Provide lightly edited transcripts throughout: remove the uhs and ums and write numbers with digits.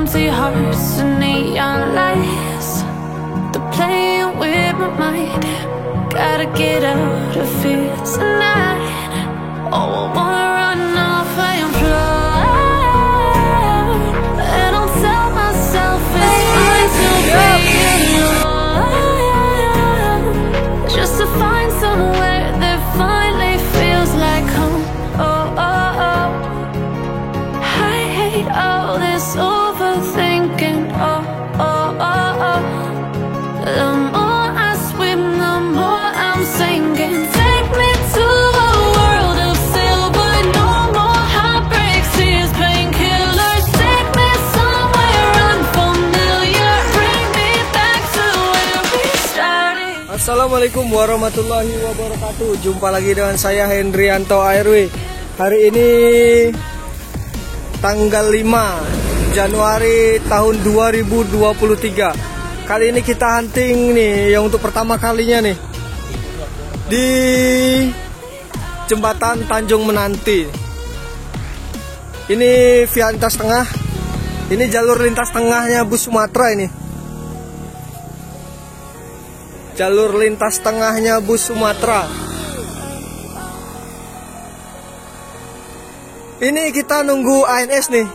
empty hearts and neon lights. They're playing with my mind. Gotta get out of here tonight. Oh, I wanna run off and fly. And I'll tell myself it's fine to be alone, just to find somewhere that finally feels like home. Oh, oh, oh. I hate all this overthinking. Oh, oh, oh, oh. The more I swim, the more I'm sinking. Take me to a world of silver. No more heartbreaks, tears, painkillers. Take me somewhere unfamiliar. Bring me back to where we started. Assalamualaikum warahmatullahi wabarakatuh. Jumpa lagi dengan saya Hendrianto ARW. Hari ini tanggal 5 Januari tahun 2023. Kali ini kita hunting nih, yang untuk pertama kalinya nih di jembatan Tanjung Menanti. Ini via lintas tengah. Ini jalur lintas tengahnya bus Sumatera ini. Jalur lintas tengahnya bus Sumatera. Ini kita nunggu ANS nih.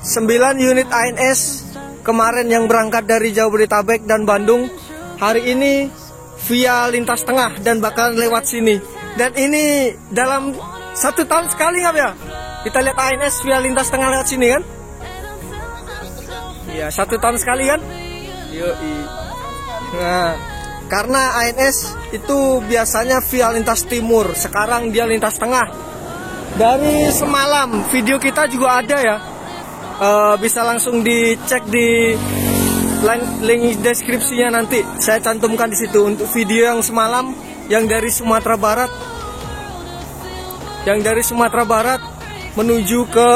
9 unit ANS kemarin yang berangkat dari Jabodetabek dan Bandung, hari ini via lintas tengah dan bakalan lewat sini. Dan ini dalam 1 tahun sekali nggak ya? Kita lihat ANS via lintas tengah lewat sini kan? Iya, 1 tahun sekali kan? Yoi. Nah, karena ANS itu biasanya via lintas timur, sekarang dia lintas tengah. Dari semalam video kita juga ada ya. Bisa langsung dicek di link deskripsinya, nanti saya cantumkan di situ untuk video yang semalam yang dari Sumatera Barat. Yang dari Sumatera Barat menuju ke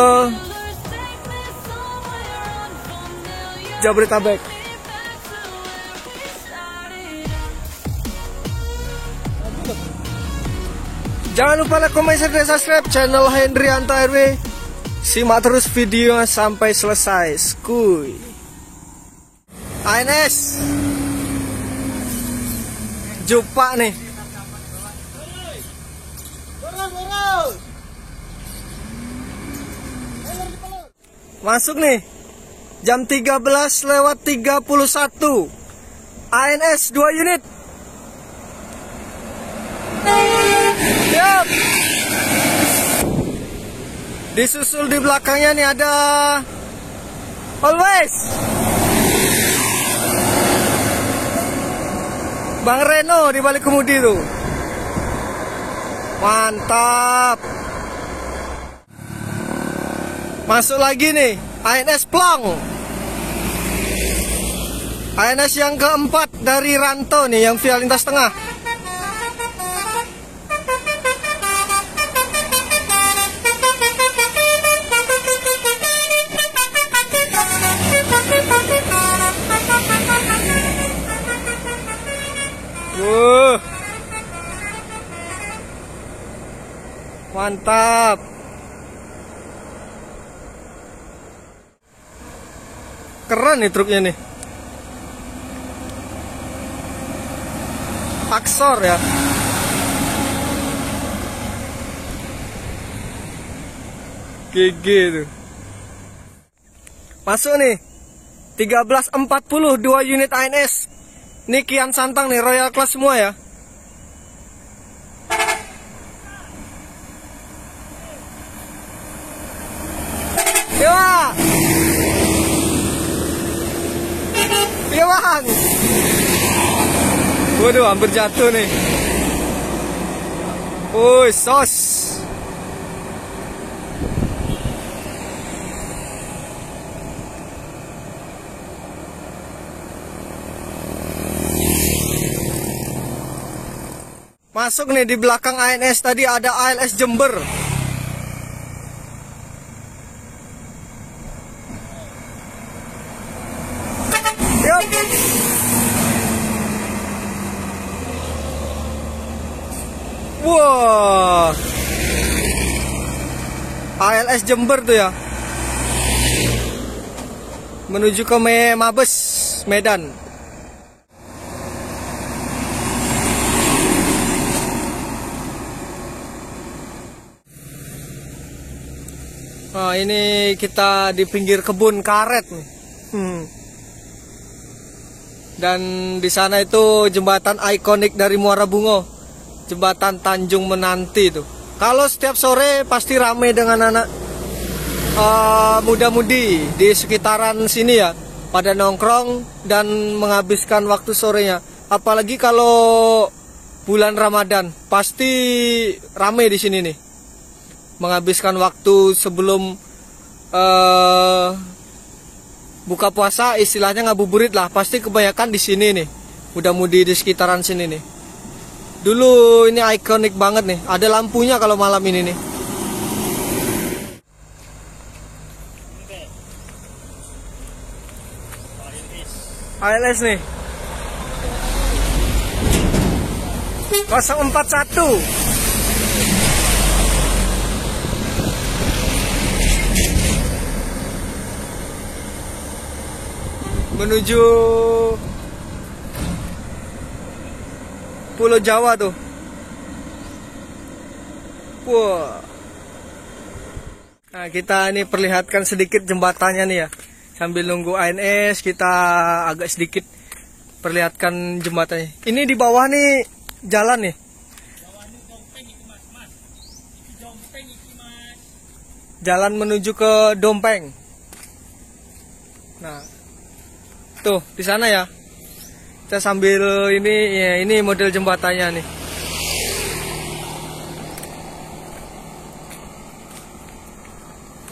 Jabodetabek. Jangan lupa like, comment, share, dan subscribe channel Hendrianto ARW. Simak terus videonya sampai selesai. Skuy. ANS Jupa nih. Masuk nih. Jam 13:31. ANS 2 unit. Yap. Disusul di belakangnya nih ada Always Bang Reno di balik kemudi tuh. Mantap. Masuk lagi nih ANS Plong. ANS yang keempat dari Ranto nih, yang via lintas tengah. Mantap. Keren nih truknya nih. Aksor ya. GG tuh. Masuk nih 13:40 2 unit ANS. Ini Kian Santang nih, Royal Class semua ya. Iya. Iya bang. Waduh, hampir jatuh nih. Woi, sos. Masuk nih di belakang ANS tadi ada ALS Jember. Yuk. Wah, ALS Jember tuh ya. menuju ke Mabes, Medan. Nah, ini kita di pinggir kebun karet nih. Dan di sana itu jembatan ikonik dari Muara Bungo, jembatan Tanjung Menanti itu. Kalau setiap sore pasti ramai dengan anak muda-mudi di sekitaran sini ya, pada nongkrong dan menghabiskan waktu sorenya. Apalagi kalau bulan Ramadan, pasti ramai di sini nih. Menghabiskan waktu sebelum buka puasa, istilahnya ngabuburit lah. Pasti kebanyakan di sini nih, muda-mudi di sekitaran sini nih. Dulu ini ikonik banget nih, ada lampunya kalau malam ini nih. ALS nih 041 menuju Pulau Jawa tuh. Wah. Nah, kita ini perlihatkan sedikit jembatannya nih ya. Sambil nunggu ANS, kita agak sedikit perlihatkan jembatannya. Ini di bawah nih jalan nih. Jalan menuju ke Dompeng. Nah, tuh di sana ya. Kita sambil ini ya, ini model jembatannya nih.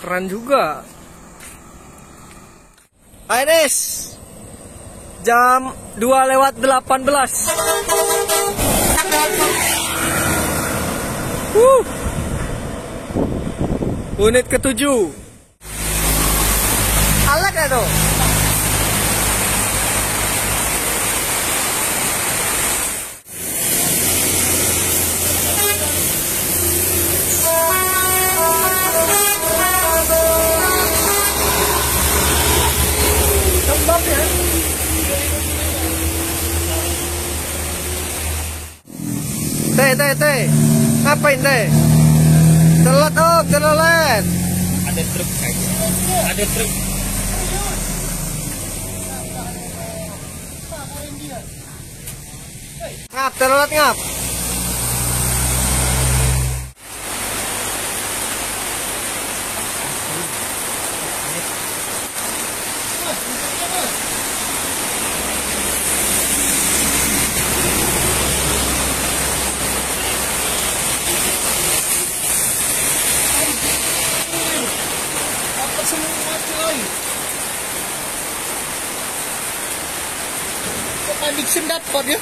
Keren juga. ANS jam 2:18. Unit ke-7. Alat ya tuh. Teh. Ngapain teh? Telat om, telat. Ada truk kayaknya. Ada truk. Ngap, telat ngap. Kok panik sendat kok dia?